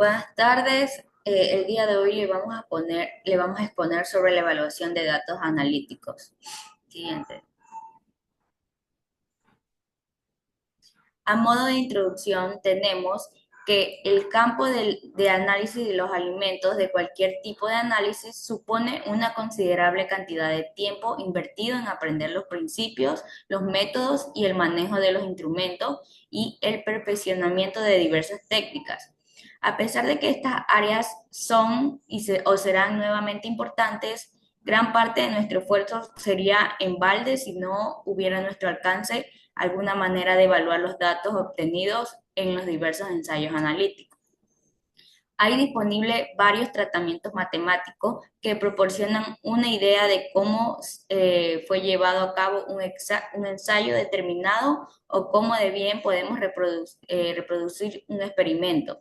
Buenas tardes. El día de hoy le vamos a exponer sobre la evaluación de datos analíticos. Siguiente. A modo de introducción, tenemos que el campo de análisis de los alimentos de cualquier tipo de análisis supone una considerable cantidad de tiempo invertido en aprender los principios, los métodos y el manejo de los instrumentos y el perfeccionamiento de diversas técnicas. A pesar de que estas áreas son o serán nuevamente importantes, gran parte de nuestro esfuerzo sería en balde si no hubiera a nuestro alcance alguna manera de evaluar los datos obtenidos en los diversos ensayos analíticos. Hay disponibles varios tratamientos matemáticos que proporcionan una idea de cómo fue llevado a cabo un ensayo determinado o cómo de bien podemos reproducir un experimento.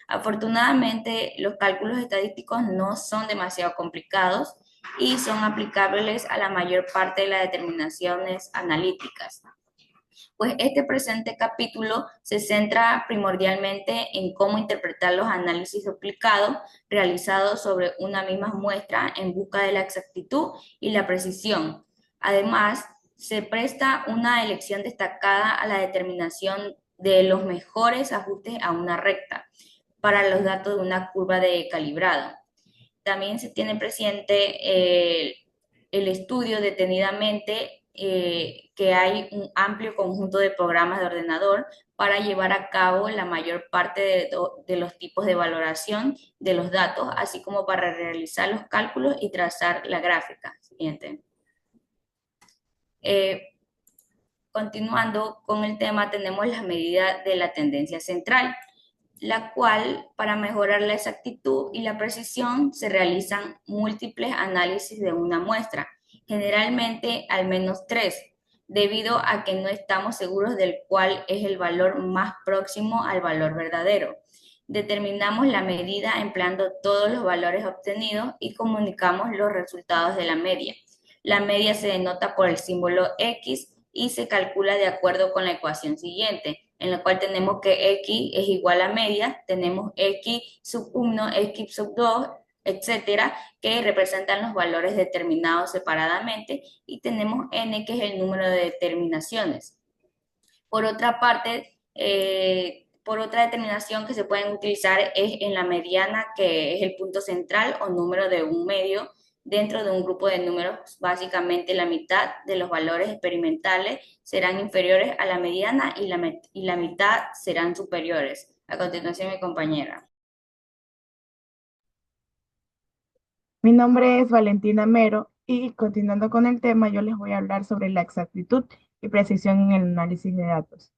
Afortunadamente, los cálculos estadísticos no son demasiado complicados y son aplicables a la mayor parte de las determinaciones analíticas. Pues este presente capítulo se centra primordialmente en cómo interpretar los análisis duplicados realizados sobre una misma muestra en busca de la exactitud y la precisión. Además, se presta una elección destacada a la determinación de los mejores ajustes a una recta para los datos de una curva de calibrado. También se tiene presente el estudio detenidamente que hay un amplio conjunto de programas de ordenador para llevar a cabo la mayor parte de los tipos de valoración de los datos, así como para realizar los cálculos y trazar la gráfica. Siguiente. Eh, Continuando con el tema, tenemos la medida de la tendencia central, la cual, para mejorar la exactitud y la precisión, se realizan múltiples análisis de una muestra, generalmente al menos tres, debido a que no estamos seguros del cuál es el valor más próximo al valor verdadero. Determinamos la medida empleando todos los valores obtenidos y comunicamos los resultados de la media. La media se denota por el símbolo X y se calcula de acuerdo con la ecuación siguiente, en la cual tenemos que X es igual a media, tenemos X sub 1, X sub 2, etcétera, que representan los valores determinados separadamente, y tenemos N, que es el número de determinaciones. Por otra parte, por otra determinación que se pueden utilizar es en la mediana, que es el punto central o número de un medio dentro de un grupo de números. Básicamente la mitad de los valores experimentales serán inferiores a la mediana y la mitad serán superiores. A continuación, mi compañera. Mi nombre es Valentina Mero y continuando con el tema, yo les voy a hablar sobre la exactitud y precisión en el análisis de datos.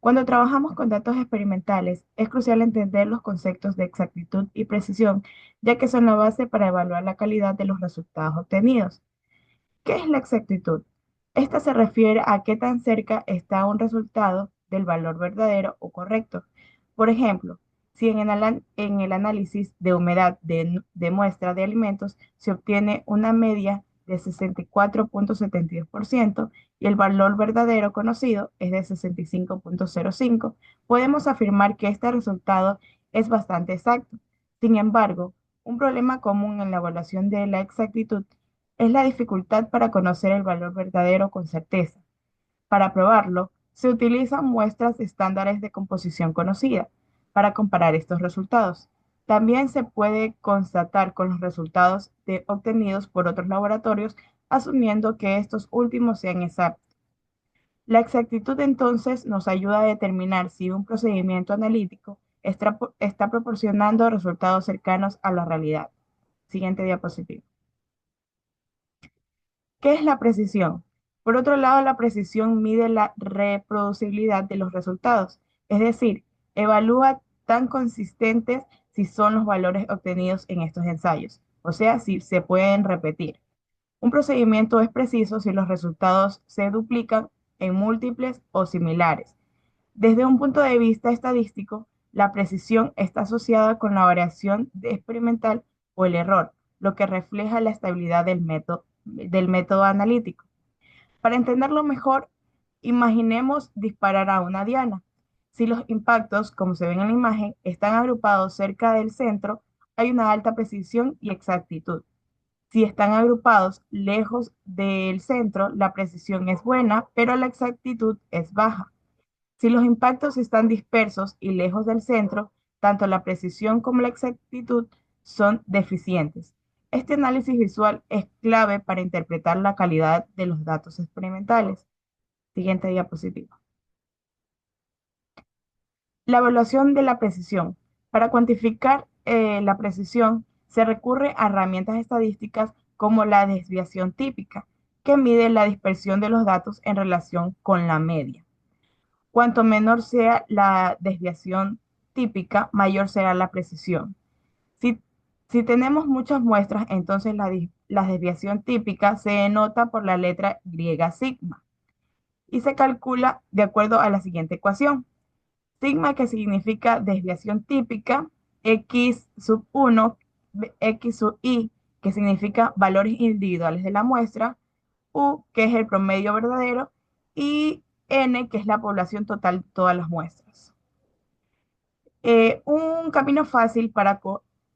Cuando trabajamos con datos experimentales, es crucial entender los conceptos de exactitud y precisión, ya que son la base para evaluar la calidad de los resultados obtenidos. ¿Qué es la exactitud? Esta se refiere a qué tan cerca está un resultado del valor verdadero o correcto. Por ejemplo, si en el análisis de humedad de muestra de alimentos se obtiene una media de 64,72% y el valor verdadero conocido es de 65,05, podemos afirmar que este resultado es bastante exacto. Sin embargo, un problema común en la evaluación de la exactitud es la dificultad para conocer el valor verdadero con certeza. Para probarlo, se utilizan muestras estándares de composición conocida para comparar estos resultados. También se puede constatar con los resultados obtenidos por otros laboratorios, asumiendo que estos últimos sean exactos. La exactitud entonces nos ayuda a determinar si un procedimiento analítico está proporcionando resultados cercanos a la realidad. Siguiente diapositiva. ¿Qué es la precisión? Por otro lado, la precisión mide la reproducibilidad de los resultados, es decir, evalúa tan consistentes si son los valores obtenidos en estos ensayos, o sea, si se pueden repetir. Un procedimiento es preciso si los resultados se duplican en múltiples o similares. Desde un punto de vista estadístico, la precisión está asociada con la variación experimental o el error, lo que refleja la estabilidad del método analítico. Para entenderlo mejor, imaginemos disparar a una diana. Si los impactos, como se ven en la imagen, están agrupados cerca del centro, hay una alta precisión y exactitud. Si están agrupados lejos del centro, la precisión es buena, pero la exactitud es baja. Si los impactos están dispersos y lejos del centro, tanto la precisión como la exactitud son deficientes. Este análisis visual es clave para interpretar la calidad de los datos experimentales. Siguiente diapositiva. La evaluación de la precisión. Para cuantificar la precisión, se recurre a herramientas estadísticas como la desviación típica, que mide la dispersión de los datos en relación con la media. Cuanto menor sea la desviación típica, mayor será la precisión. Si, si tenemos muchas muestras, entonces la desviación típica se denota por la letra griega sigma y se calcula de acuerdo a la siguiente ecuación. Sigma, que significa desviación típica, x sub 1, x sub i, que significa valores individuales de la muestra, u, que es el promedio verdadero, y n, que es la población total de todas las muestras. Un camino fácil para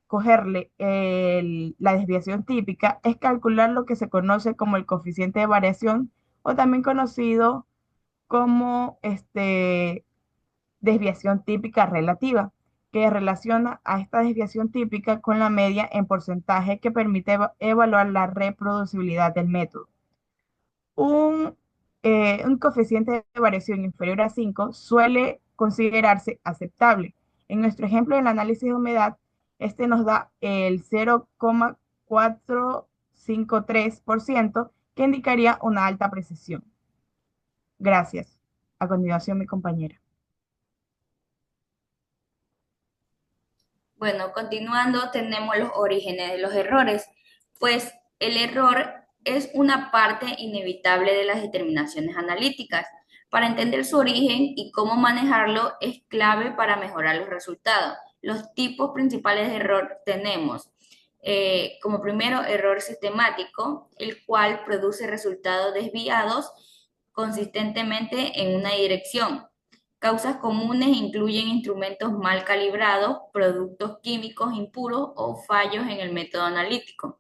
cogerle la desviación típica es calcular lo que se conoce como el coeficiente de variación o también conocido como desviación típica relativa, que relaciona a esta desviación típica con la media en porcentaje que permite evaluar la reproducibilidad del método. Un, un coeficiente de variación inferior a 5 suele considerarse aceptable. En nuestro ejemplo del análisis de humedad, este nos da el 0,453%, que indicaría una alta precisión. Gracias. A continuación, mi compañera. Bueno, continuando, tenemos los orígenes de los errores. Pues el error es una parte inevitable de las determinaciones analíticas. Para entender su origen y cómo manejarlo es clave para mejorar los resultados. Los tipos principales de error tenemos como primero error sistemático, el cual produce resultados desviados consistentemente en una dirección. Causas comunes incluyen instrumentos mal calibrados, productos químicos impuros o fallos en el método analítico.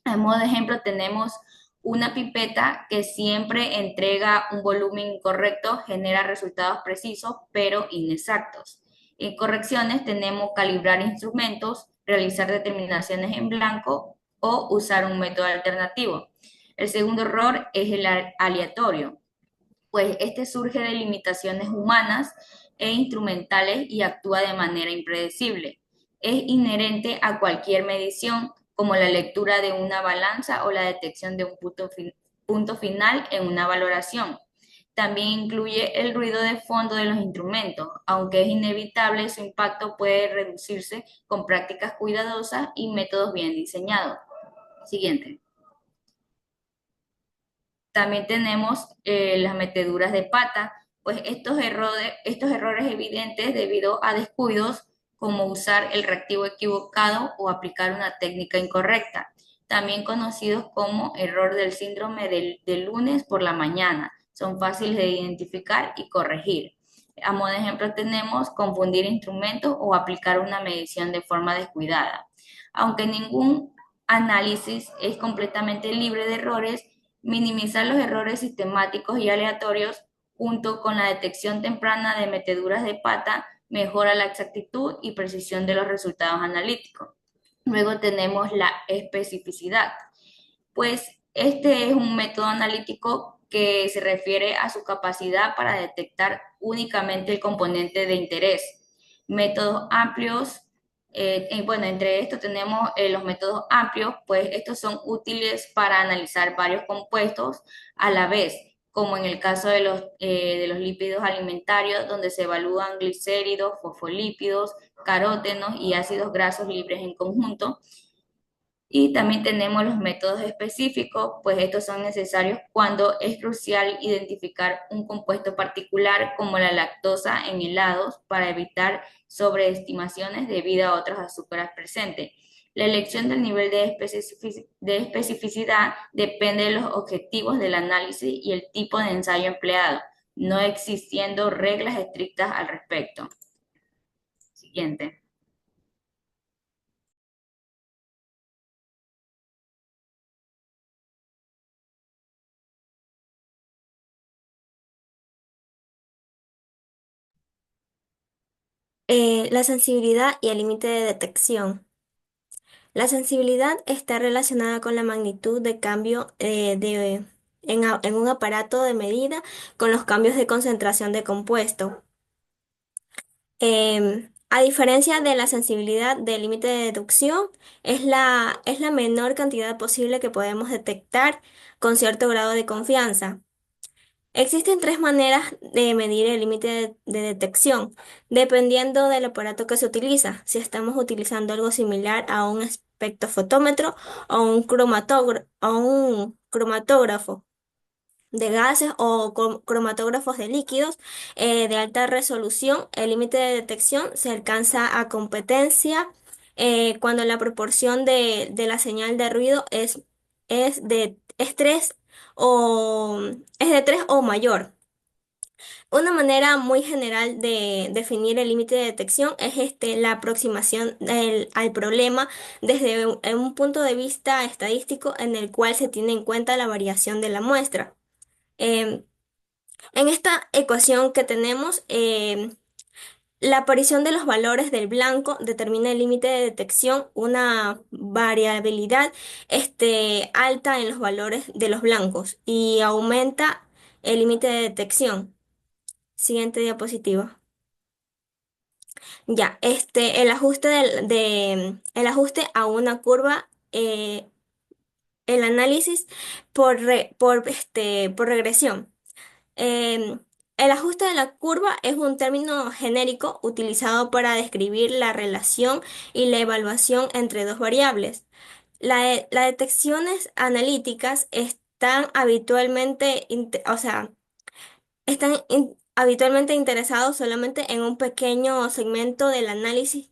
A modo de ejemplo, tenemos una pipeta que siempre entrega un volumen incorrecto, genera resultados precisos pero inexactos. En correcciones tenemos calibrar instrumentos, realizar determinaciones en blanco o usar un método alternativo. El segundo error es el aleatorio, pues este surge de limitaciones humanas e instrumentales y actúa de manera impredecible. Es inherente a cualquier medición, como la lectura de una balanza o la detección de un punto final en una valoración. También incluye el ruido de fondo de los instrumentos, aunque es inevitable, su impacto puede reducirse con prácticas cuidadosas y métodos bien diseñados. Siguiente. También tenemos las meteduras de pata, pues estos errores evidentes debido a descuidos como usar el reactivo equivocado o aplicar una técnica incorrecta, también conocidos como error del síndrome del lunes por la mañana. Son fáciles de identificar y corregir. A modo de ejemplo tenemos confundir instrumentos o aplicar una medición de forma descuidada. Aunque ningún análisis es completamente libre de errores, minimizar los errores sistemáticos y aleatorios junto con la detección temprana de meteduras de pata mejora la exactitud y precisión de los resultados analíticos. Luego tenemos la especificidad, pues este es un método analítico que se refiere a su capacidad para detectar únicamente el componente de interés. Métodos amplios, bueno, entre estos tenemos los métodos amplios, pues estos son útiles para analizar varios compuestos a la vez, como en el caso de los lípidos alimentarios, donde se evalúan glicéridos, fosfolípidos, carótenos y ácidos grasos libres en conjunto. Y también tenemos los métodos específicos, pues estos son necesarios cuando es crucial identificar un compuesto particular como la lactosa en helados para evitar sobreestimaciones debido a otros azúcares presentes. La elección del nivel de especificidad depende de los objetivos del análisis y el tipo de ensayo empleado. no existiendo reglas estrictas al respecto. Siguiente. La sensibilidad y el límite de detección. La sensibilidad está relacionada con la magnitud de cambio en un aparato de medida con los cambios de concentración de compuesto. A diferencia de la sensibilidad del límite de deducción, es la menor cantidad posible que podemos detectar con cierto grado de confianza. Existen tres maneras de medir el límite de detección, dependiendo del aparato que se utiliza. Si estamos utilizando algo similar a un espectrofotómetro o un cromatógrafo de gases o cromatógrafos de líquidos de alta resolución, el límite de detección se alcanza a competencia cuando la proporción de la señal de ruido es 3 o es de 3 o mayor. Una manera muy general de definir el límite de detección es la aproximación al problema desde un punto de vista estadístico en el cual se tiene en cuenta la variación de la muestra. Em, en esta ecuación que tenemos, la aparición de los valores del blanco determina el límite de detección, una variabilidad alta en los valores de los blancos y aumenta el límite de detección. Siguiente diapositiva. Ya, el ajuste a una curva, el análisis por regresión. Em, el ajuste de la curva es un término genérico utilizado para describir la relación y la evaluación entre dos variables. Las detecciones analíticas habitualmente interesados solamente en un pequeño segmento del análisis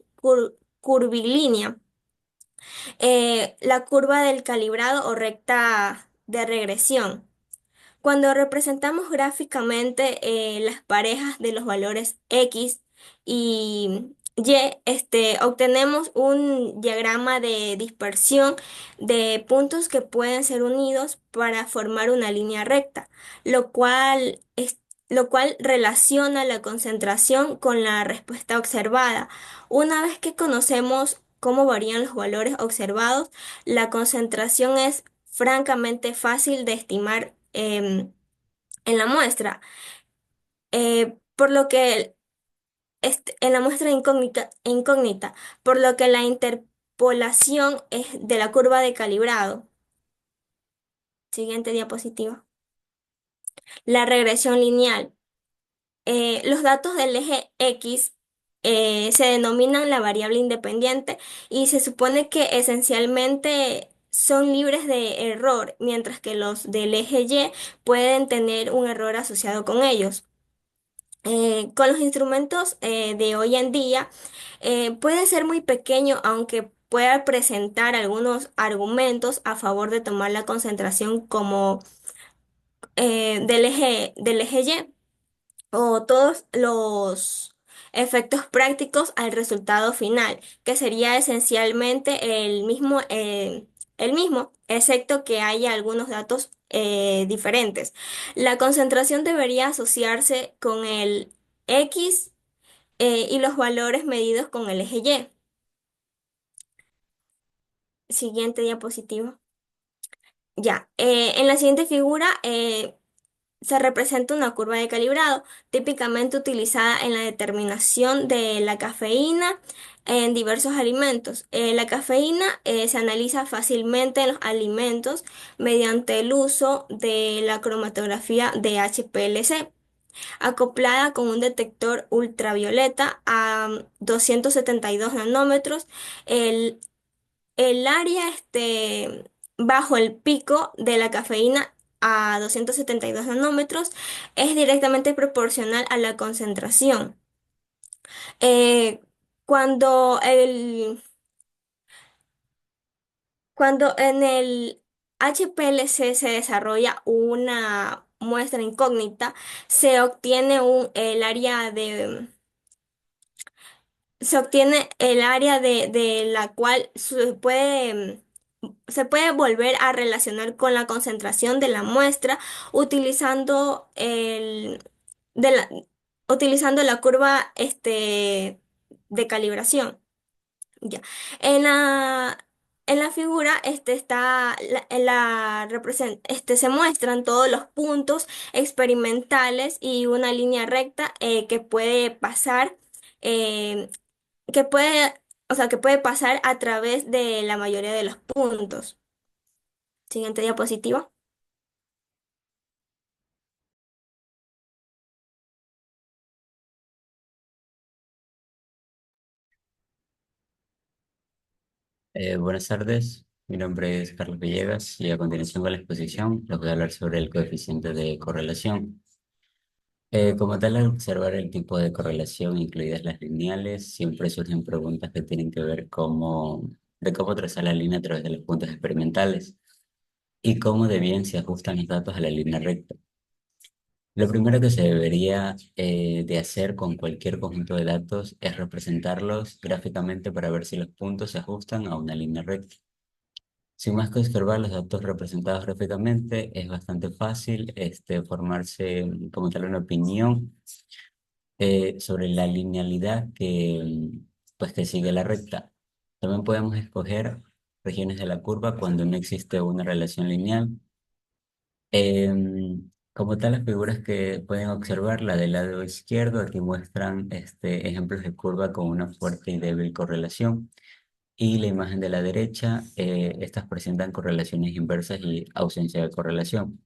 curvilínea, la curva del calibrado o recta de regresión. Cuando representamos gráficamente las parejas de los valores X y Y, obtenemos un diagrama de dispersión de puntos que pueden ser unidos para formar una línea recta, lo cual, lo cual relaciona la concentración con la respuesta observada. Una vez que conocemos cómo varían los valores observados, la concentración es francamente fácil de estimar en la muestra, por lo que en la muestra incógnita, por lo que la interpolación es de la curva de calibrado. Siguiente diapositiva. La regresión lineal. Los datos del eje X se denominan la variable independiente y se supone que esencialmente son libres de error, mientras que los del eje Y pueden tener un error asociado con ellos. Con los instrumentos de hoy en día, puede ser muy pequeño, aunque pueda presentar algunos argumentos a favor de tomar la concentración como del eje Y o todos los efectos prácticos al resultado final, que sería esencialmente el mismo, excepto que haya algunos datos diferentes. La concentración debería asociarse con el X y los valores medidos con el eje Y. Siguiente diapositiva. Ya, en la siguiente figura se representa una curva de calibrado, típicamente utilizada en la determinación de la cafeína en diversos alimentos. La cafeína se analiza fácilmente en los alimentos mediante el uso de la cromatografía de HPLC, acoplada con un detector ultravioleta a 272 nanómetros. El, el área bajo el pico de la cafeína a 272 nanómetros es directamente proporcional a la concentración. Eh, cuando cuando en el HPLC se desarrolla muestra incógnita, se obtiene el área de la cual se puede volver a relacionar con la concentración de la muestra utilizando de la, utilizando la curva de calibración. Ya. En en la figura está se muestran todos los puntos experimentales y una línea recta que puede pasar, eh, que puede, o sea, que puede pasar a través de la mayoría de los puntos. Siguiente diapositiva. Buenas tardes, mi nombre es Carlos Villegas y a continuación con la exposición les voy a hablar sobre el coeficiente de correlación. Como tal, al observar el tipo de correlación, incluidas las lineales, siempre surgen preguntas que tienen que ver de cómo trazar la línea a través de los puntos experimentales y cómo de bien se ajustan los datos a la línea recta. Lo primero que se debería de hacer con cualquier conjunto de datos es representarlos gráficamente para ver si los puntos se ajustan a una línea recta. Sin más que observar los datos representados gráficamente, es bastante fácil formarse como tal una opinión sobre la linealidad que sigue la recta. También podemos escoger regiones de la curva cuando no existe una relación lineal. Como tal, las figuras que pueden observar, la del lado izquierdo, aquí muestran ejemplos de curva con una fuerte y débil correlación. Y la imagen de la derecha, estas presentan correlaciones inversas y ausencia de correlación.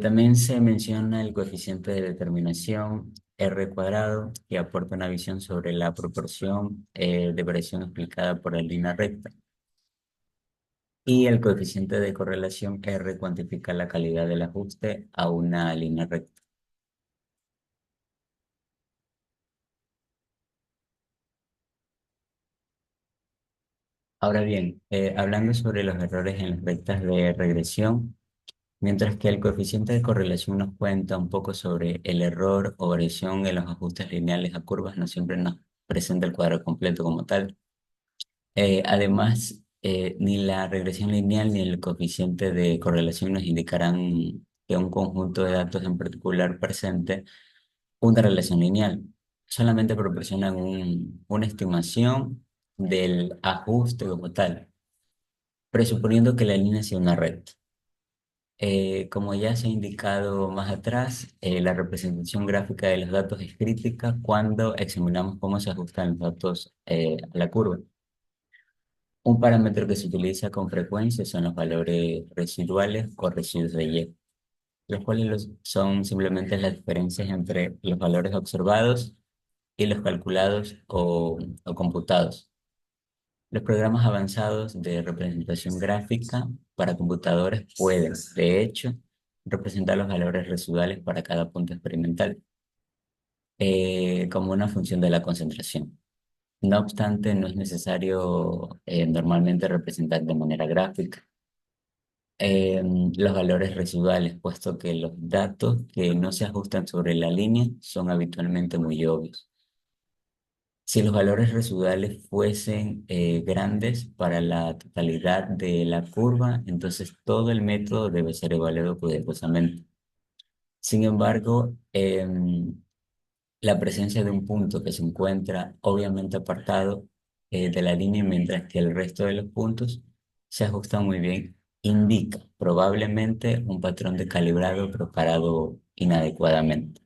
También se menciona el coeficiente de determinación R cuadrado, que aporta una visión sobre la proporción de variación explicada por la línea recta. Y el coeficiente de correlación R cuantifica la calidad del ajuste a una línea recta. Ahora bien, hablando sobre los errores en las rectas de regresión, mientras que el coeficiente de correlación nos cuenta un poco sobre el error o variación en los ajustes lineales a curvas, no siempre nos presenta el cuadro completo como tal. Además, ni la regresión lineal ni el coeficiente de correlación nos indicarán que un conjunto de datos en particular presente una relación lineal. Solamente proporcionan una estimación del ajuste como tal, presuponiendo que la línea sea una recta. Como ya se ha indicado más atrás, la representación gráfica de los datos es crítica cuando examinamos cómo se ajustan los datos a la curva. Un parámetro que se utiliza con frecuencia son los valores residuales o residuos de Y, los cuales son simplemente las diferencias entre los valores observados y los calculados o computados. Los programas avanzados de representación gráfica para computadores pueden, de hecho, representar los valores residuales para cada punto experimental como una función de la concentración. No obstante, no es necesario normalmente representar de manera gráfica los valores residuales, puesto que los datos que no se ajustan sobre la línea son habitualmente muy obvios. Si los valores residuales fuesen grandes para la totalidad de la curva, entonces todo el método debe ser evaluado cuidadosamente. Sin embargo, la presencia de un punto que se encuentra obviamente apartado de la línea, mientras que el resto de los puntos se ajustan muy bien, indica probablemente un patrón de calibrado preparado inadecuadamente.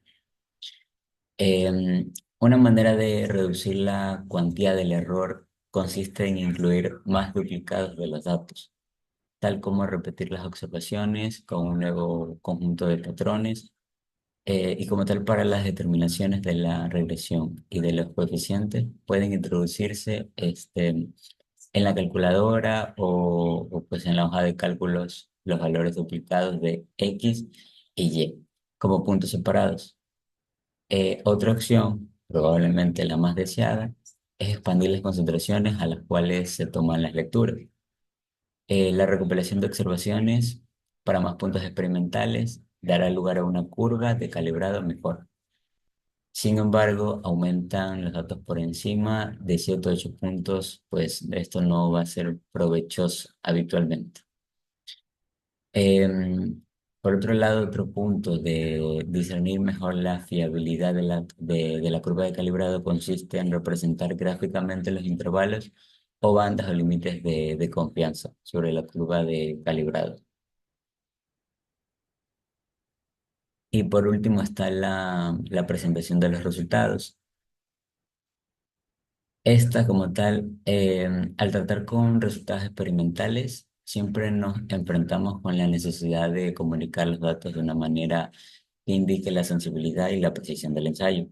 Una manera de reducir la cuantía del error consiste en incluir más duplicados de los datos, tal como repetir las observaciones con un nuevo conjunto de patrones y como tal para las determinaciones de la regresión y de los coeficientes pueden introducirse en la calculadora pues en la hoja de cálculos los valores duplicados de X y Y como puntos separados. Otra opción, probablemente la más deseada, es expandir las concentraciones a las cuales se toman las lecturas. La recopilación de observaciones para más puntos experimentales dará lugar a una curva de calibrado mejor. Sin embargo, aumentan los datos por encima de 7 o 8 puntos, pues esto no va a ser provechoso habitualmente. Em, por otro lado, otro punto de discernir mejor la fiabilidad de la curva de calibrado consiste en representar gráficamente los intervalos o bandas o límites de confianza sobre la curva de calibrado. Y por último está la presentación de los resultados. Esta como tal, al tratar con resultados experimentales, siempre nos enfrentamos con la necesidad de comunicar los datos de una manera que indique la sensibilidad y la precisión del ensayo.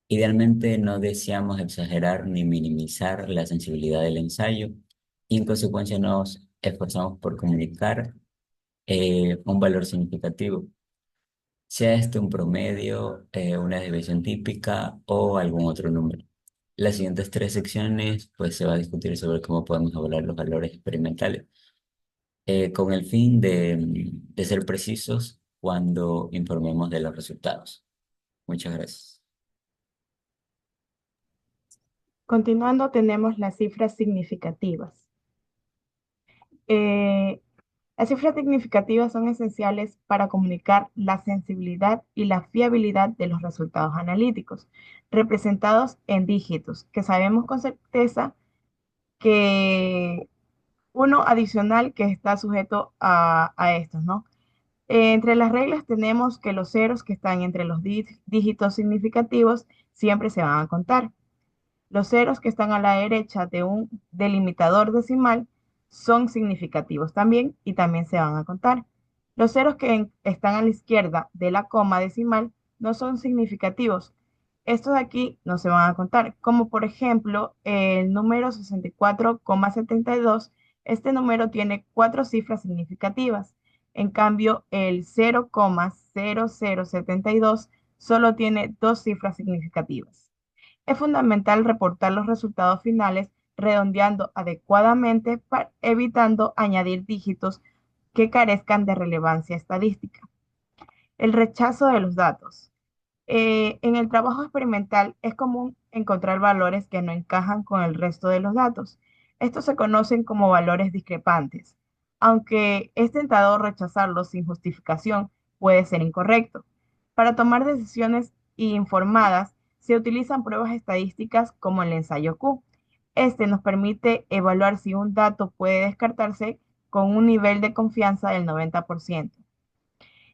Idealmente no deseamos exagerar ni minimizar la sensibilidad del ensayo y en consecuencia nos esforzamos por comunicar un valor significativo, sea este un promedio, una desviación típica o algún otro número. Las siguientes tres secciones, pues se va a discutir sobre cómo podemos evaluar los valores experimentales, con el fin de ser precisos cuando informemos de los resultados. Muchas gracias. Continuando, tenemos las cifras significativas. Eh, las cifras significativas son esenciales para comunicar la sensibilidad y la fiabilidad de los resultados analíticos, representados en dígitos, que sabemos con certeza que uno adicional que está sujeto a estos, ¿no? Entre las reglas tenemos que los ceros que están entre los dígitos significativos siempre se van a contar. Los ceros que están a la derecha de un delimitador decimal son significativos también y también se van a contar. Los ceros que están a la izquierda de la coma decimal no son significativos. Estos de aquí no se van a contar, como por ejemplo el número 64,72. Este número tiene cuatro cifras significativas. En cambio, el 0,0072 solo tiene dos cifras significativas. Es fundamental reportar los resultados finales redondeando adecuadamente, evitando añadir dígitos que carezcan de relevancia estadística. El rechazo de los datos. En el trabajo experimental es común encontrar valores que no encajan con el resto de los datos. Estos se conocen como valores discrepantes. Aunque es tentador rechazarlos sin justificación, puede ser incorrecto. Para tomar decisiones informadas, se utilizan pruebas estadísticas como el ensayo Q. Este nos permite evaluar si un dato puede descartarse con un nivel de confianza del 90%.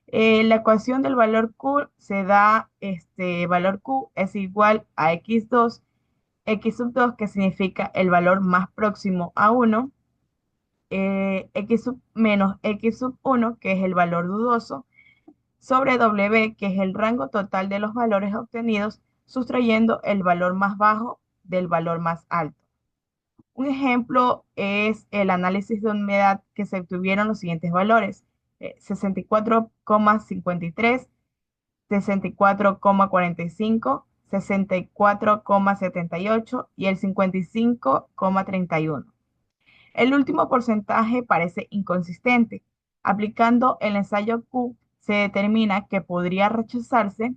La ecuación del valor Q se da, este valor Q es igual a x2, x sub 2 que significa el valor más próximo a 1, x sub menos x sub 1 que es el valor dudoso, sobre W que es el rango total de los valores obtenidos, sustrayendo el valor más bajo del valor más alto. Un ejemplo es el análisis de humedad que se obtuvieron los siguientes valores: 64,53, 64,45, 64,78 y el 55,31. El último porcentaje parece inconsistente. Aplicando el ensayo Q, se determina que podría rechazarse